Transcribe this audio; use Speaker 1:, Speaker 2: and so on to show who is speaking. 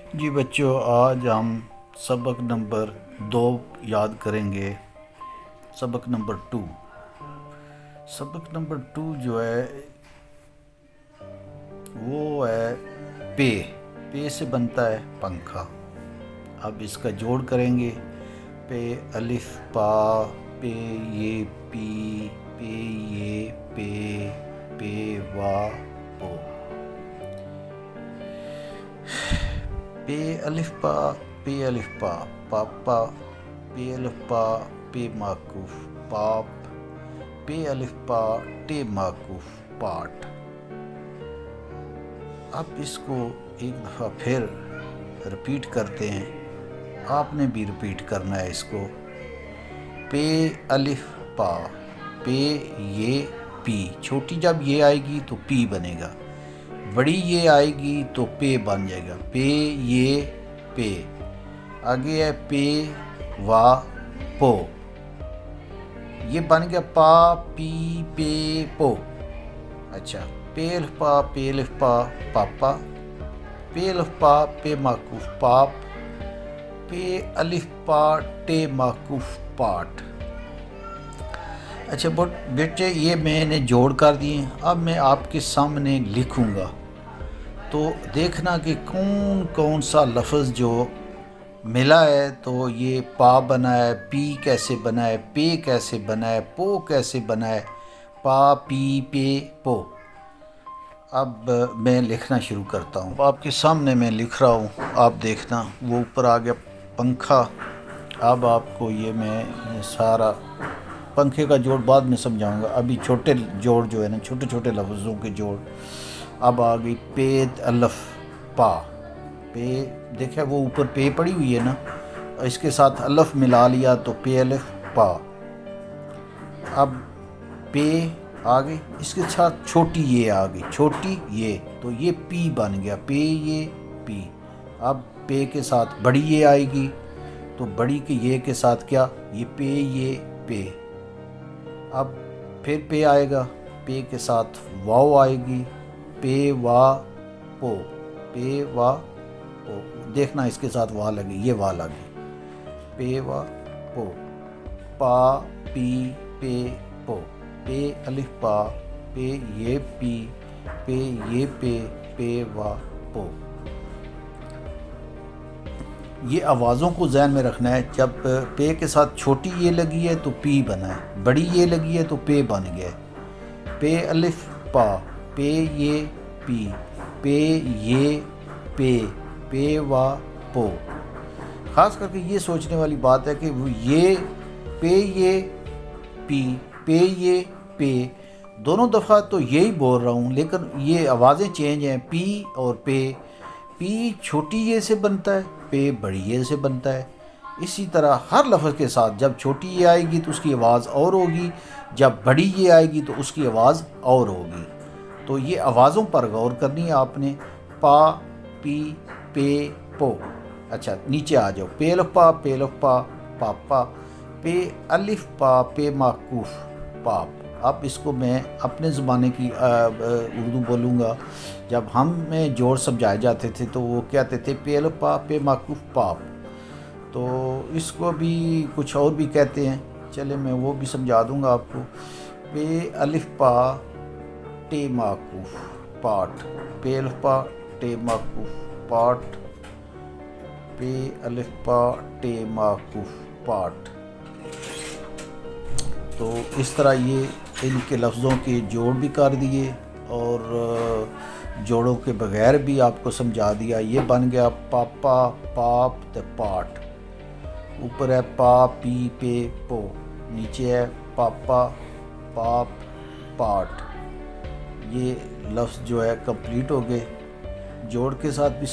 Speaker 1: جی بچوں، آج ہم سبق نمبر 2 یاد کریں گے۔ سبق نمبر 2 جو ہے وہ ہے پے سے بنتا ہے پنکھا۔ اب اس کا جوڑ کریں گے۔ پے الف پا، پے یہ پی، پے یہ پے وا پو۔ پے الف پا، پے الف پا پاپا، پے الف پا پے معکوف پاپ، پے الف پا ٹے معکوف پاٹ۔ اب اس کو ایک دفعہ پھر رپیٹ کرتے ہیں، آپ نے بھی رپیٹ کرنا ہے اس کو۔ پے الف پا، پے یہ پی، چھوٹی جب یہ آئے گی تو پی بنے گا، بڑی یہ آئے گی تو پے بن جائے گا۔ پے یہ پے، آگے ہے پے وا پو، یہ بن گیا پا پی پے پو۔ اچھا، پے الف پا پاپا، پے الف پا پے معکوف پاپ، پے الف پا ٹے معکوف پاٹ۔ اچھا بیٹے، یہ میں نے جوڑ کر دیے۔ اب میں آپ کے سامنے لکھوں گا تو دیکھنا کہ کون کون سا لفظ جو ملا ہے تو یہ پا بنا ہے، پی کیسے بنا ہے، پے کیسے بنا ہے، پو کیسے بنا ہے، پا پی پے پو۔ اب میں لکھنا شروع کرتا ہوں۔ آپ کے سامنے میں لکھ رہا ہوں، آپ دیکھنا۔ وہ اوپر آ گیا پنکھا۔ اب آپ کو یہ میں سارا پنکھے کا جوڑ بعد میں سمجھاؤں گا، ابھی چھوٹے جوڑ جو ہے نا، چھوٹے چھوٹے لفظوں کے جوڑ۔ اب آ گئی پے الف پا، پے دیکھیں وہ اوپر پے پڑی ہوئی ہے نا، اس کے ساتھ الف ملا لیا تو پے الف پا۔ اب پے آ گئی، اس کے ساتھ چھوٹی یہ آ گئی، چھوٹی یہ تو یہ پی بن گیا، پے یہ پی۔ اب پے کے ساتھ بڑی یہ آئے گی تو بڑی کے یہ کے ساتھ کیا، یہ پے یہ پے۔ اب پھر پے آئے گا، پے کے ساتھ واو آئے گی، پے وا پو، پے وا پو۔ دیکھنا اس کے ساتھ وا لگی، یہ وا لگی، پے وا پو، پا پی پے پو، پے الف پا پے یہ پی، پے یہ پے وا پو۔ یہ آوازوں کو ذہن میں رکھنا ہے، جب پے کے ساتھ چھوٹی یہ لگی ہے تو پی بنا ہے، بڑی یہ لگی ہے تو پے بن گیا ہے۔ پے الف پا، پے یہ پی، پے یہ پے وا پو۔ خاص کر کے یہ سوچنے والی بات ہے کہ وہ یہ پے یہ پی، پے یہ پے، دونوں دفعہ تو یہی بول رہا ہوں لیکن یہ آوازیں چینج ہیں، پی اور پے۔ پی چھوٹی یہ سے بنتا ہے، پے بڑی یہ سے بنتا ہے۔ اسی طرح ہر لفظ کے ساتھ جب چھوٹی یہ آئے گی تو اس کی آواز اور ہوگی، جب بڑی یہ آئے گی تو اس کی آواز اور ہوگی۔ تو یہ آوازوں پر غور کرنی ہے آپ نے۔ پا پی پے پو۔ اچھا نیچے آ جاؤ، پے الف پا پاپا، پے الف پا پے معکوف پاپ۔ اب اس کو میں اپنے زمانے کی اردو بولوں گا، جب ہم میں جوڑ سمجھائے جاتے تھے تو وہ کہتے تھے پے الف پا پے معکوف پاپ، تو اس کو بھی کچھ اور بھی کہتے ہیں، چلے میں وہ بھی سمجھا دوں گا آپ کو۔ پے الف پا ٹے معکوف پاٹ، پے الف پا ٹے معکوف پاٹ، پے الف پا ٹے معکوف پاٹ۔ تو اس طرح یہ ان کے لفظوں کے جوڑ بھی کر دیے اور جوڑوں کے بغیر بھی آپ کو سمجھا دیا۔ یہ بن گیا پاپا پاپ تے پاٹ، اوپر ہے پا پی پے پو، نیچے ہے پاپا پاپ پاٹ۔ یہ لفظ جو ہے کمپلیٹ ہو گئے، جوڑ کے ساتھ بھی